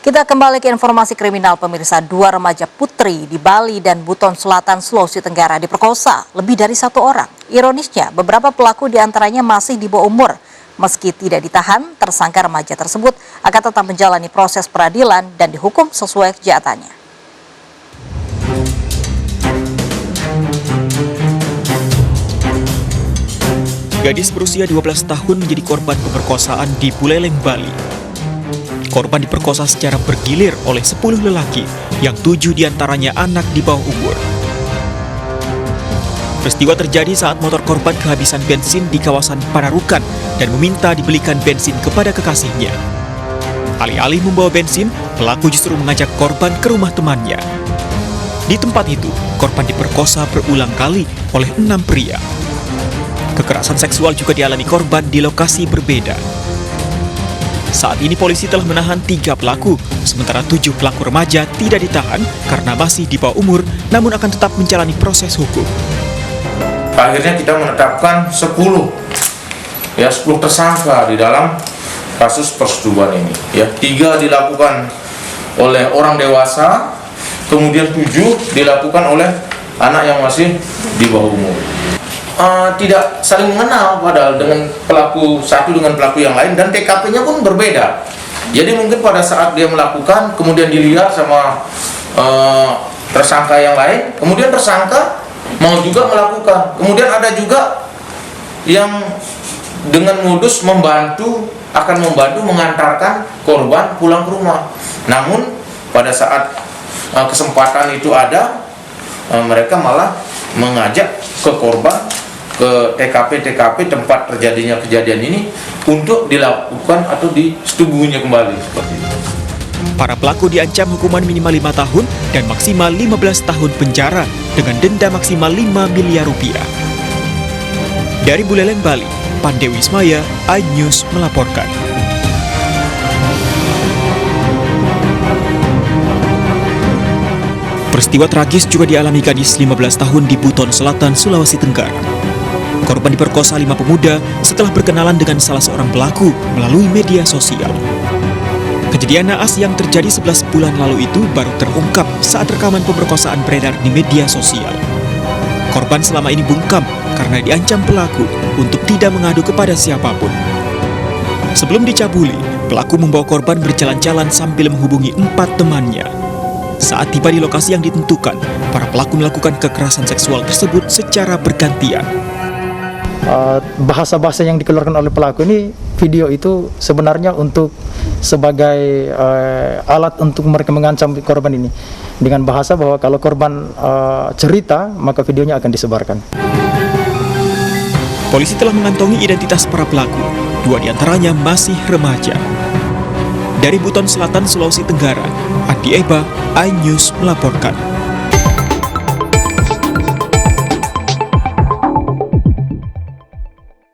Kita kembali ke informasi kriminal pemirsa. Dua remaja putri di Bali dan Buton Selatan, Sulawesi Tenggara diperkosa lebih dari satu orang. Ironisnya, beberapa pelaku diantaranya masih di bawah umur. Meski tidak ditahan, tersangka remaja tersebut akan tetap menjalani proses peradilan dan dihukum sesuai kejahatannya. Gadis berusia 12 tahun menjadi korban pemerkosaan di Buleleng, Bali. Korban diperkosa secara bergilir oleh 10 lelaki, yang 7 diantaranya anak di bawah umur. Peristiwa terjadi saat motor korban kehabisan bensin di kawasan Panarukan dan meminta dibelikan bensin kepada kekasihnya. Alih-alih membawa bensin, pelaku justru mengajak korban ke rumah temannya. Di tempat itu, korban diperkosa berulang kali oleh 6 pria. Kekerasan seksual juga dialami korban di lokasi berbeda. Saat ini polisi telah menahan 3 pelaku, sementara 7 pelaku remaja tidak ditahan karena masih di bawah umur, namun akan tetap menjalani proses hukum. Akhirnya kita menetapkan 10 tersangka di dalam kasus persetubuhan ini. 3 dilakukan oleh orang dewasa, kemudian 7 dilakukan oleh anak yang masih di bawah umur. Tidak saling mengenal padahal dengan pelaku satu dengan pelaku yang lain, dan TKP-nya pun berbeda. Jadi mungkin pada saat dia melakukan kemudian dilihat sama tersangka yang lain, kemudian tersangka mau juga melakukan. Kemudian ada juga yang dengan modus akan membantu mengantarkan korban pulang ke rumah. Namun pada saat kesempatan itu ada, mereka malah mengajak ke korban ke TKP tempat terjadinya kejadian ini untuk dilakukan atau disetubuhnya kembali seperti itu. Para pelaku diancam hukuman minimal 5 tahun dan maksimal 15 tahun penjara dengan denda maksimal 5 miliar rupiah. Dari Buleleng, Bali, Pandewi Ismaya, iNews melaporkan. Peristiwa tragis juga dialami gadis 15 tahun di Buton Selatan, Sulawesi Tenggara. Korban diperkosa 5 pemuda setelah berkenalan dengan salah seorang pelaku melalui media sosial. Kejadian naas yang terjadi 11 bulan lalu itu baru terungkap saat rekaman pemerkosaan beredar di media sosial. Korban selama ini bungkam karena diancam pelaku untuk tidak mengadu kepada siapapun. Sebelum dicabuli, pelaku membawa korban berjalan-jalan sambil menghubungi 4 temannya. Saat tiba di lokasi yang ditentukan, para pelaku melakukan kekerasan seksual tersebut secara bergantian. Bahasa-bahasa yang dikeluarkan oleh pelaku ini, video itu sebenarnya untuk sebagai alat untuk mereka mengancam korban ini, dengan bahasa bahwa kalau korban cerita maka videonya akan disebarkan. Polisi telah mengantongi identitas para pelaku, 2 diantaranya masih remaja. Dari Buton Selatan, Sulawesi Tenggara, Adi Eba, iNews melaporkan.